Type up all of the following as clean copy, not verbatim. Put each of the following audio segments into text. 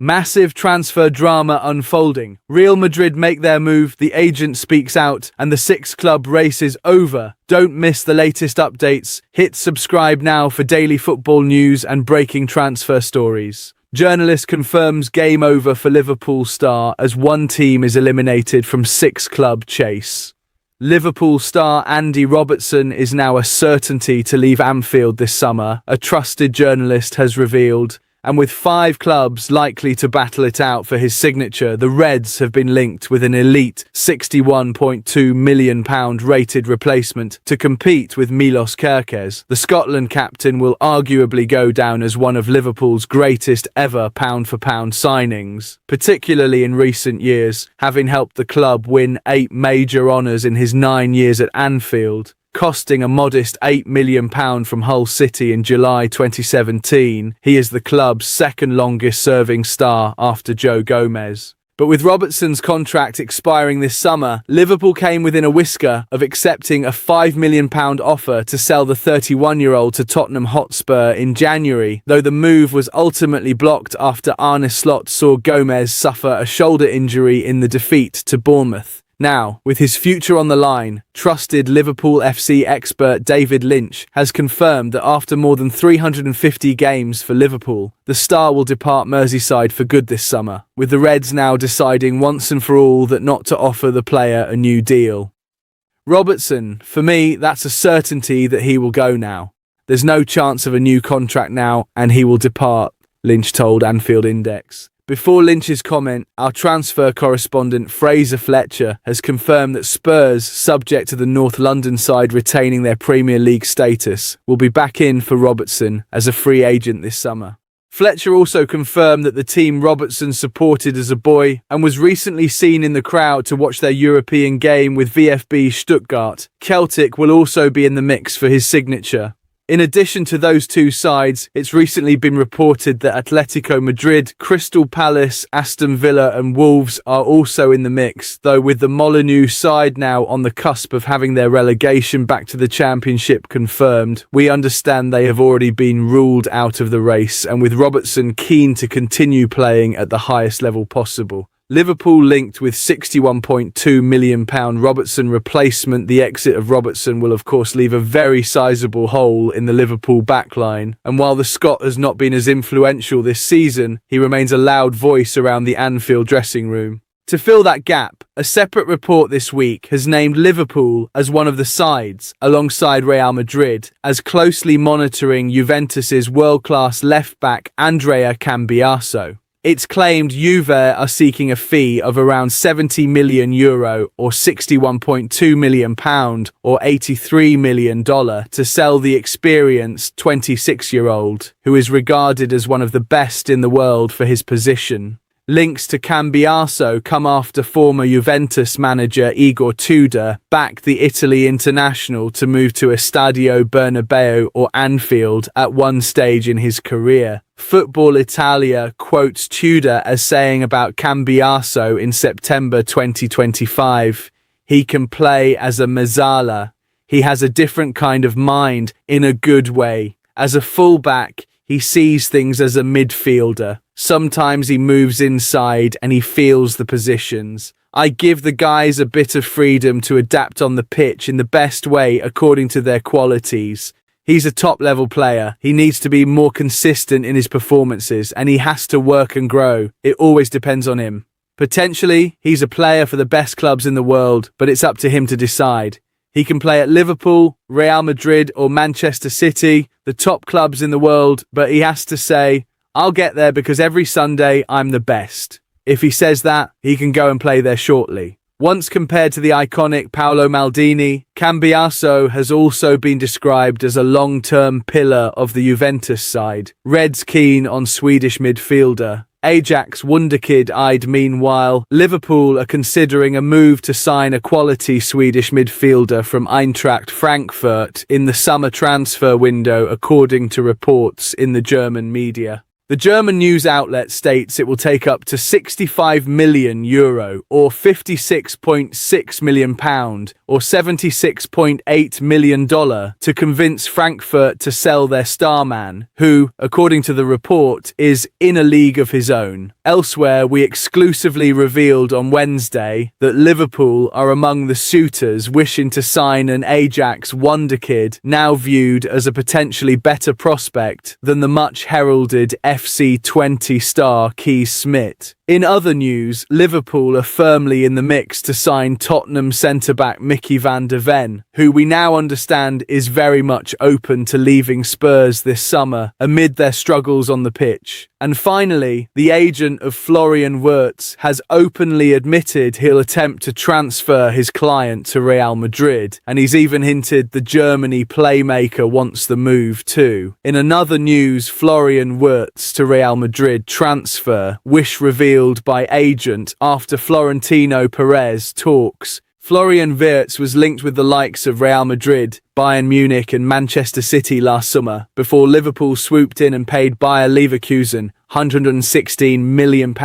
Massive transfer drama unfolding. Real Madrid make their move, the agent speaks out, and the six-club race is over. Don't miss the latest updates. Hit subscribe now for daily football news and breaking transfer stories. Journalist confirms game over for Liverpool star as one team is eliminated from six-club chase. Liverpool star Andy Robertson is now a certainty to leave Anfield this summer, a trusted journalist has revealed. And with 5 clubs likely to battle it out for his signature, the Reds have been linked with an elite £61.2 million rated replacement to compete with Milos Kerkez. The Scotland captain will arguably go down as one of Liverpool's greatest ever pound-for-pound signings, particularly in recent years, having helped the club win 8 major honours in his 9 years at Anfield. Costing a modest £8 million from Hull City in July 2017, he is the club's second longest-serving star after Joe Gomez. But with Robertson's contract expiring this summer, Liverpool came within a whisker of accepting a £5 million offer to sell the 31-year-old to Tottenham Hotspur in January, though the move was ultimately blocked after Arne Slot saw Gomez suffer a shoulder injury in the defeat to Bournemouth. Now, with his future on the line, trusted Liverpool FC expert David Lynch has confirmed that after more than 350 games for Liverpool, the star will depart Merseyside for good this summer, with the Reds now deciding once and for all that not to offer the player a new deal. Robertson, for me, that's a certainty that he will go now. There's no chance of a new contract now, and he will depart, Lynch told Anfield Index. Before Lynch's comment, our transfer correspondent Fraser Fletcher has confirmed that Spurs, subject to the North London side retaining their Premier League status, will be back in for Robertson as a free agent this summer. Fletcher also confirmed that the team Robertson supported as a boy and was recently seen in the crowd to watch their European game with VfB Stuttgart. Celtic will also be in the mix for his signature. In addition to those two sides, it's recently been reported that Atletico Madrid, Crystal Palace, Aston Villa and Wolves are also in the mix, though with the Molineux side now on the cusp of having their relegation back to the Championship confirmed, we understand they have already been ruled out of the race, and with Robertson keen to continue playing at the highest level possible. Liverpool linked with £61.2 million Robertson replacement. The exit of Robertson will of course leave a very sizable hole in the Liverpool backline, and while the Scot has not been as influential this season, he remains a loud voice around the Anfield dressing room. To fill that gap, a separate report this week has named Liverpool as one of the sides, alongside Real Madrid, as closely monitoring Juventus's world-class left-back Andrea Cambiaso. It's claimed Juve are seeking a fee of around €70 million or £61.2 million or $83 million to sell the experienced 26-year-old, who is regarded as one of the best in the world for his position. Links to Cambiaso come after former Juventus manager Igor Tudor backed the Italy international to move to Estadio Bernabeu or Anfield at one stage in his career. Football Italia quotes Tudor as saying about Cambiaso in September 2025, "He can play as a mezzala. He has a different kind of mind in a good way. As a fullback, he sees things as a midfielder. Sometimes he moves inside and he feels the positions. I give the guys a bit of freedom to adapt on the pitch in the best way according to their qualities. He's a top-level player. He needs to be more consistent in his performances and he has to work and grow. It always depends on him. Potentially, he's a player for the best clubs in the world, but it's up to him to decide. He can play at Liverpool, Real Madrid or Manchester City, the top clubs in the world, but he has to say, I'll get there because every Sunday I'm the best. If he says that, he can go and play there shortly." Once compared to the iconic Paolo Maldini, Cambiaso has also been described as a long-term pillar of the Juventus side. Reds keen on Swedish midfielder Ajax wunderkid-eyed. Meanwhile, Liverpool are considering a move to sign a quality Swedish midfielder from Eintracht Frankfurt in the summer transfer window, according to reports in the German media. The German news outlet states it will take up to €65 million or £56.6 million or $76.8 million to convince Frankfurt to sell their star man, who, according to the report, is in a league of his own. Elsewhere, we exclusively revealed on Wednesday that Liverpool are among the suitors wishing to sign an Ajax wonderkid, now viewed as a potentially better prospect than the much-heralded FC20 star Kees Smit. In other news, Liverpool are firmly in the mix to sign Tottenham centre-back Mickey van der Ven, who we now understand is very much open to leaving Spurs this summer amid their struggles on the pitch. And finally, the agent of Florian Wirtz has openly admitted he'll attempt to transfer his client to Real Madrid, and he's even hinted the Germany playmaker wants the move too. In another news, Florian Wirtz to Real Madrid transfer, wish revealed by agent after Florentino Perez talks. Florian Wirtz was linked with the likes of Real Madrid, Bayern Munich and Manchester City last summer, before Liverpool swooped in and paid Bayer Leverkusen £116 million.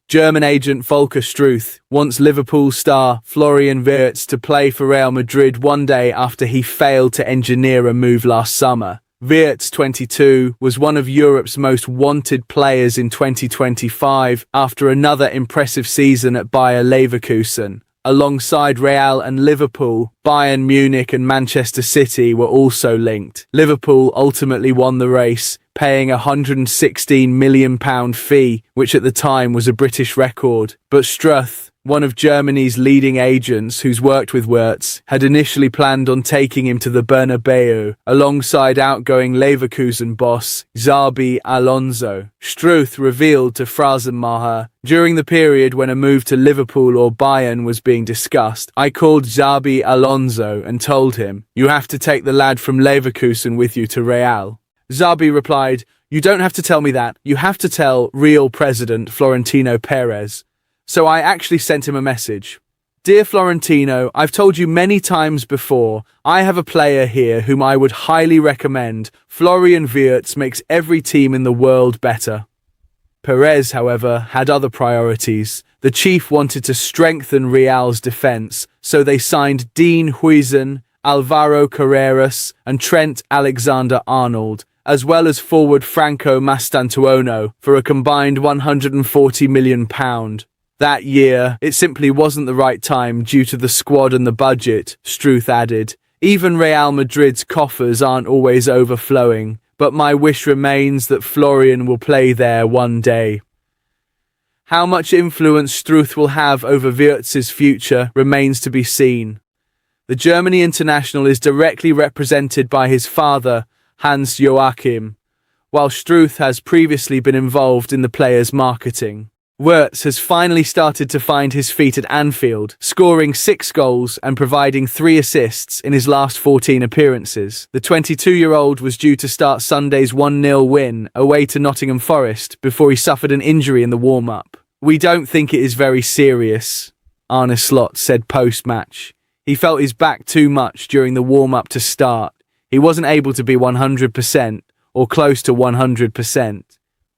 German agent Volker Struth wants Liverpool star Florian Wirtz to play for Real Madrid one day after he failed to engineer a move last summer. Wirtz, 22, was one of Europe's most wanted players in 2025 after another impressive season at Bayer Leverkusen. Alongside Real and Liverpool, Bayern Munich and Manchester City were also linked. Liverpool ultimately won the race, paying a £116 million fee, which at the time was a British record. But Struth, one of Germany's leading agents who's worked with Wirtz, had initially planned on taking him to the Bernabeu, alongside outgoing Leverkusen boss Xabi Alonso. Struth revealed to Phrasenmacher, during the period when a move to Liverpool or Bayern was being discussed, I called Xabi Alonso and told him, "You have to take the lad from Leverkusen with you to Real." Xabi replied, "You don't have to tell me that, you have to tell Real President Florentino Perez." So I actually sent him a message. "Dear Florentino, I've told you many times before, I have a player here whom I would highly recommend. Florian Wirtz makes every team in the world better." Perez, however, had other priorities. The chief wanted to strengthen Real's defence, so they signed Dean Huijsen, Alvaro Carreras and Trent Alexander-Arnold, as well as forward Franco Mastantuono, for a combined £140 million. That year, it simply wasn't the right time due to the squad and the budget, Struth added. Even Real Madrid's coffers aren't always overflowing, but my wish remains that Florian will play there one day. How much influence Struth will have over Wirtz's future remains to be seen. The Germany international is directly represented by his father, Hans Joachim, while Struth has previously been involved in the player's marketing. Wirtz has finally started to find his feet at Anfield, scoring 6 goals and providing 3 assists in his last 14 appearances. The 22-year-old was due to start Sunday's 1-0 win away to Nottingham Forest before he suffered an injury in the warm-up. "We don't think it is very serious," Arne Slot said post-match. He felt his back too much during the warm-up to start. He wasn't able to be 100% or close to 100%.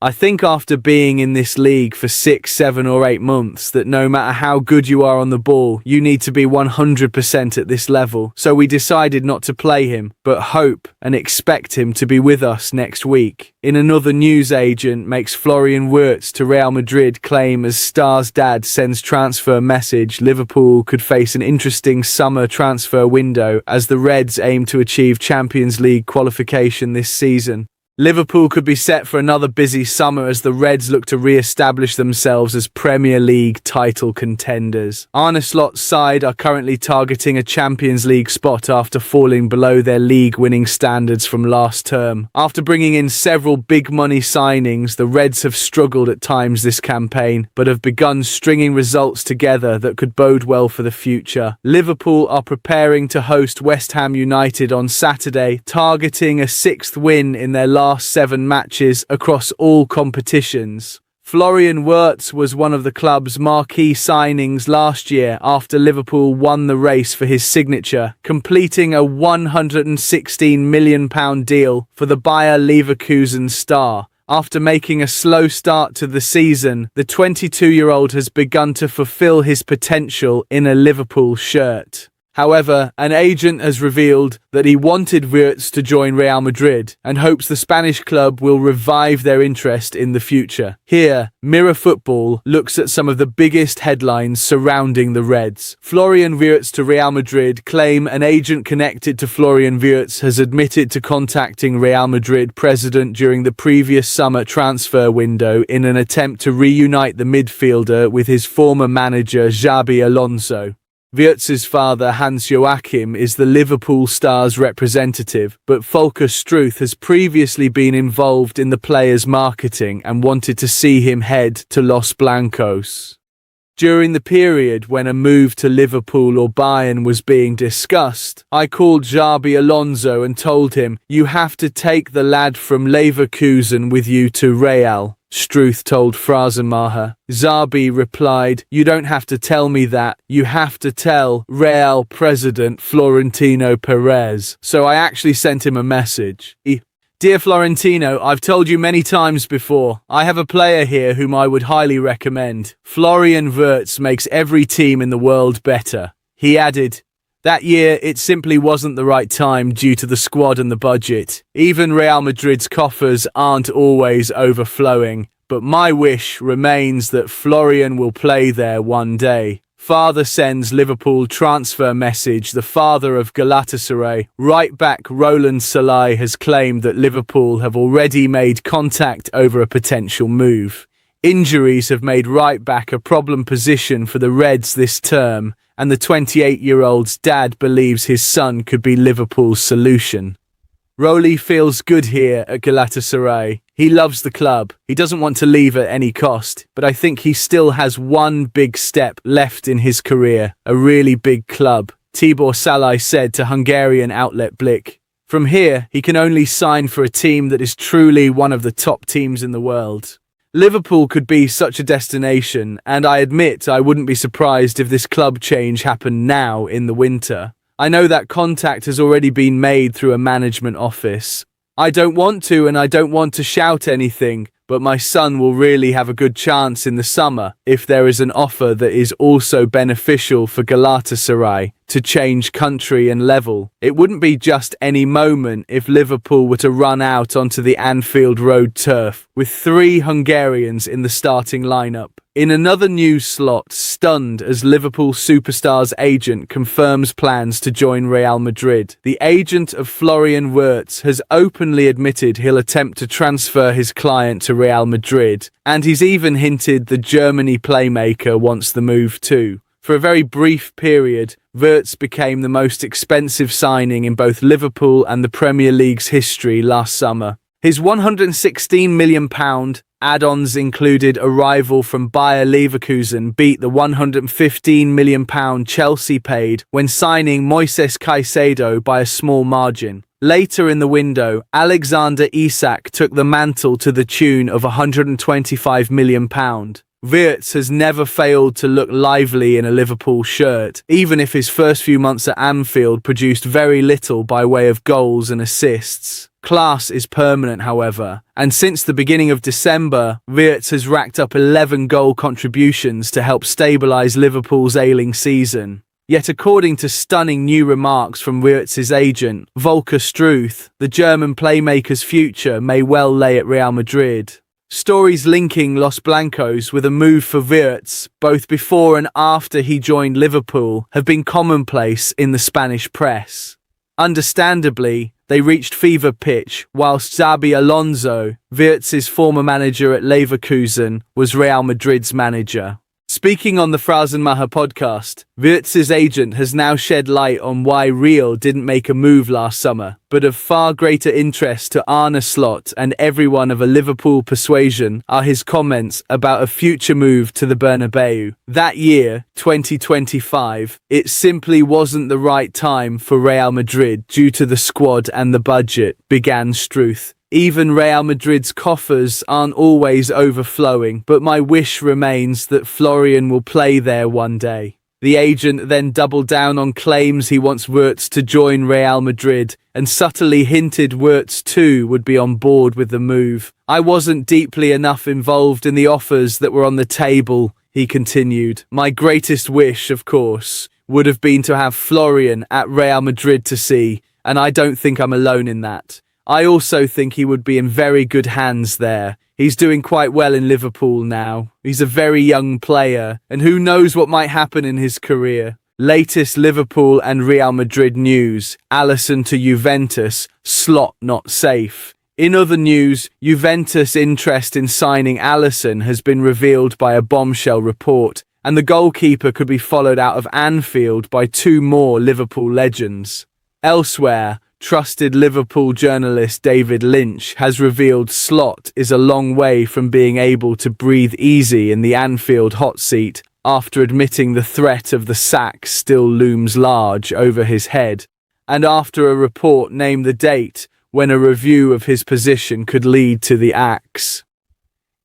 I think after being in this league for 6, 7 or 8 months that no matter how good you are on the ball, you need to be 100% at this level. So we decided not to play him, but hope and expect him to be with us next week. In another news agent makes Florian Wirtz to Real Madrid claim as star's dad sends transfer message, Liverpool could face an interesting summer transfer window as the Reds aim to achieve Champions League qualification this season. Liverpool could be set for another busy summer as the Reds look to re-establish themselves as Premier League title contenders. Arne Slot's side are currently targeting a Champions League spot after falling below their league-winning standards from last term. After bringing in several big-money signings, the Reds have struggled at times this campaign, but have begun stringing results together that could bode well for the future. Liverpool are preparing to host West Ham United on Saturday, targeting a 6th win in their last 7 matches across all competitions. Florian Wirtz was one of the club's marquee signings last year after Liverpool won the race for his signature, completing a £116 million deal for the Bayer Leverkusen star. After making a slow start to the season, the 22-year-old has begun to fulfill his potential in a Liverpool shirt. However, an agent has revealed that he wanted Wirtz to join Real Madrid and hopes the Spanish club will revive their interest in the future. Here, Mirror Football looks at some of the biggest headlines surrounding the Reds. Florian Wirtz to Real Madrid claim an agent connected to Florian Wirtz has admitted to contacting Real Madrid president during the previous summer transfer window in an attempt to reunite the midfielder with his former manager Xabi Alonso. Wirtz's father, Hans-Joachim, is the Liverpool star's representative, but Volker Struth has previously been involved in the player's marketing and wanted to see him head to Los Blancos. During the period when a move to Liverpool or Bayern was being discussed, I called Xabi Alonso and told him, "You have to take the lad from Leverkusen with you to Real," Struth told Phrasenmacher. Xabi replied, "You don't have to tell me that, you have to tell Real President Florentino Perez." So I actually sent him a message. "Dear Florentino, I've told you many times before, I have a player here whom I would highly recommend. Florian Wirtz makes every team in the world better." He added, "That year, it simply wasn't the right time due to the squad and the budget. Even Real Madrid's coffers aren't always overflowing, but my wish remains that Florian will play there one day." Father sends Liverpool transfer message. The father of Galatasaray, right-back Roland Salai, has claimed that Liverpool have already made contact over a potential move. Injuries have made right-back a problem position for the Reds this term, and the 28-year-old's dad believes his son could be Liverpool's solution. Rolly feels good here at Galatasaray. He loves the club. He doesn't want to leave at any cost, but I think he still has one big step left in his career, a really big club, Tibor Salai said to Hungarian outlet Blick. From here, he can only sign for a team that is truly one of the top teams in the world. Liverpool could be such a destination, and I admit I wouldn't be surprised if this club change happened now in the winter. I know that contact has already been made through a management office. I don't want to shout anything, but my son will really have a good chance in the summer if there is an offer that is also beneficial for Galatasaray to change country and level. It wouldn't be just any moment if Liverpool were to run out onto the Anfield Road turf with 3 Hungarians in the starting lineup. In another news slot, stunned as Liverpool superstar's agent confirms plans to join Real Madrid. The agent of Florian Wirtz has openly admitted he'll attempt to transfer his client to Real Madrid, and he's even hinted the Germany playmaker wants the move too. For a very brief period, Wirtz became the most expensive signing in both Liverpool and the Premier League's history last summer. His £116 million add-ons included arrival from Bayer Leverkusen beat the £115 million Chelsea paid when signing Moises Caicedo by a small margin. Later in the window, Alexander Isak took the mantle to the tune of £125 million. Wirtz has never failed to look lively in a Liverpool shirt, even if his first few months at Anfield produced very little by way of goals and assists. Class is permanent, however, and since the beginning of December, Wirtz has racked up 11 goal contributions to help stabilise Liverpool's ailing season. Yet according to stunning new remarks from Wirtz's agent, Volker Struth, the German playmaker's future may well lay at Real Madrid. Stories linking Los Blancos with a move for Wirtz, both before and after he joined Liverpool, have been commonplace in the Spanish press. Understandably, they reached fever pitch whilst Xabi Alonso, Wirtz's former manager at Leverkusen, was Real Madrid's manager. Speaking on the Phrasenmacher podcast, Wirtz's agent has now shed light on why Real didn't make a move last summer, but of far greater interest to Arne Slot and everyone of a Liverpool persuasion are his comments about a future move to the Bernabeu. That year, 2025, it simply wasn't the right time for Real Madrid due to the squad and the budget, began Struth. Even Real Madrid's coffers aren't always overflowing, but my wish remains that Florian will play there one day. The agent then doubled down on claims he wants Wirtz to join Real Madrid and subtly hinted Wirtz too would be on board with the move. I wasn't deeply enough involved in the offers that were on the table, he continued. My greatest wish, of course, would have been to have Florian at Real Madrid to see, and I don't think I'm alone in that. I also think he would be in very good hands there. He's doing quite well in Liverpool now. He's a very young player, and who knows what might happen in his career. Latest Liverpool and Real Madrid news. Allison to Juventus, slot not safe. In other news, Juventus' interest in signing Allison has been revealed by a bombshell report, and the goalkeeper could be followed out of Anfield by two more Liverpool legends. Elsewhere, trusted Liverpool journalist David Lynch has revealed Slot is a long way from being able to breathe easy in the Anfield hot seat after admitting the threat of the sack still looms large over his head, and after a report named the date when a review of his position could lead to the axe.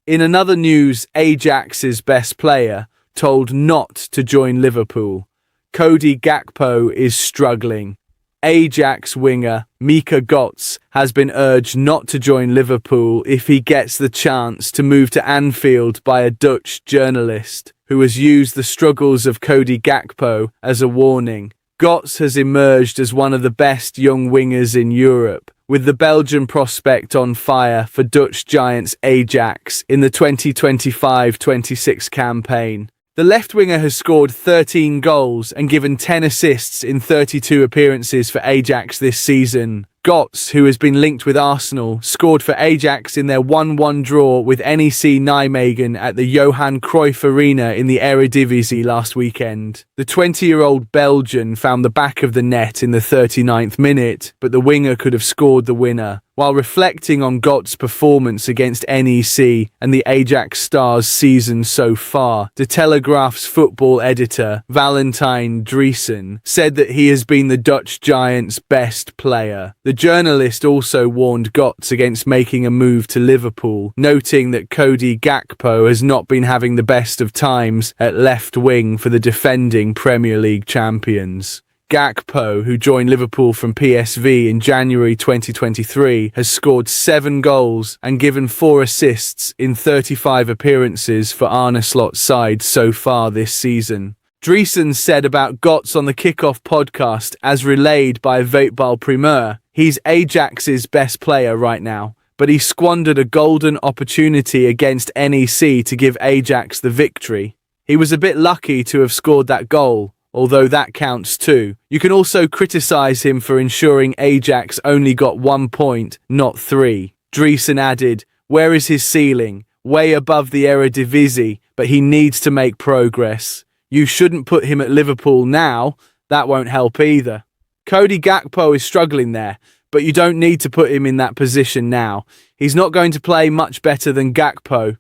In another news, Ajax's best player told not to join Liverpool. Cody Gakpo is struggling. Ajax winger Mika Götze has been urged not to join Liverpool if he gets the chance to move to Anfield by a Dutch journalist who has used the struggles of Cody Gakpo as a warning. Götze has emerged as one of the best young wingers in Europe, with the Belgian prospect on fire for Dutch giants Ajax in the 2025-26 campaign. The left winger has scored 13 goals and given 10 assists in 32 appearances for Ajax this season. Götze, who has been linked with Arsenal, scored for Ajax in their 1-1 draw with NEC Nijmegen at the Johan Cruyff Arena in the Eredivisie last weekend. The 20-year-old Belgian found the back of the net in the 39th minute, but the winger could have scored the winner. While reflecting on Götze's performance against NEC and the Ajax Stars season so far, The Telegraph's football editor, Valentijn Driessen, said that he has been the Dutch giants' best player. The journalist also warned Götze against making a move to Liverpool, noting that Cody Gakpo has not been having the best of times at left wing for the defending Premier League champions. Gakpo, who joined Liverpool from PSV in January 2023, has scored 7 goals and given 4 assists in 35 appearances for Arne Slot's side so far this season. Driessen said about Götze on the Kickoff podcast, as relayed by Voetbal Primeur, he's Ajax's best player right now, but he squandered a golden opportunity against NEC to give Ajax the victory. He was a bit lucky to have scored that goal, although that counts too. You can also criticise him for ensuring Ajax only got 1 point, not 3. Driessen added, where is his ceiling? Way above the Eredivisie, but he needs to make progress. You shouldn't put him at Liverpool now, that won't help either. Cody Gakpo is struggling there, but you don't need to put him in that position now. He's not going to play much better than Gakpo.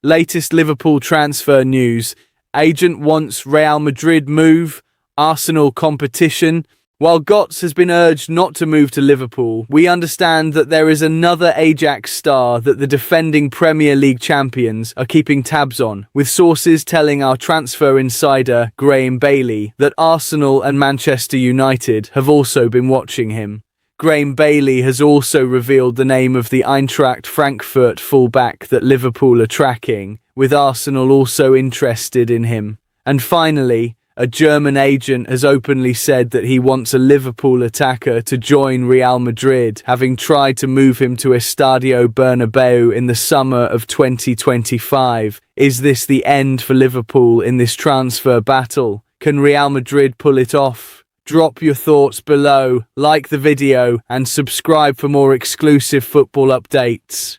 Latest Liverpool transfer news. Agent wants Real Madrid move, Arsenal competition. While Götze has been urged not to move to Liverpool, we understand that there is another Ajax star that the defending Premier League champions are keeping tabs on, with sources telling our transfer insider Graham Bailey that Arsenal and Manchester United have also been watching him. Graham Bailey has also revealed the name of the Eintracht Frankfurt fullback that Liverpool are tracking, with Arsenal also interested in him. And finally, a German agent has openly said that he wants a Liverpool attacker to join Real Madrid, having tried to move him to Estadio Bernabeu in the summer of 2025. Is this the end for Liverpool in this transfer battle? Can Real Madrid pull it off? Drop your thoughts below, like the video, and subscribe for more exclusive football updates.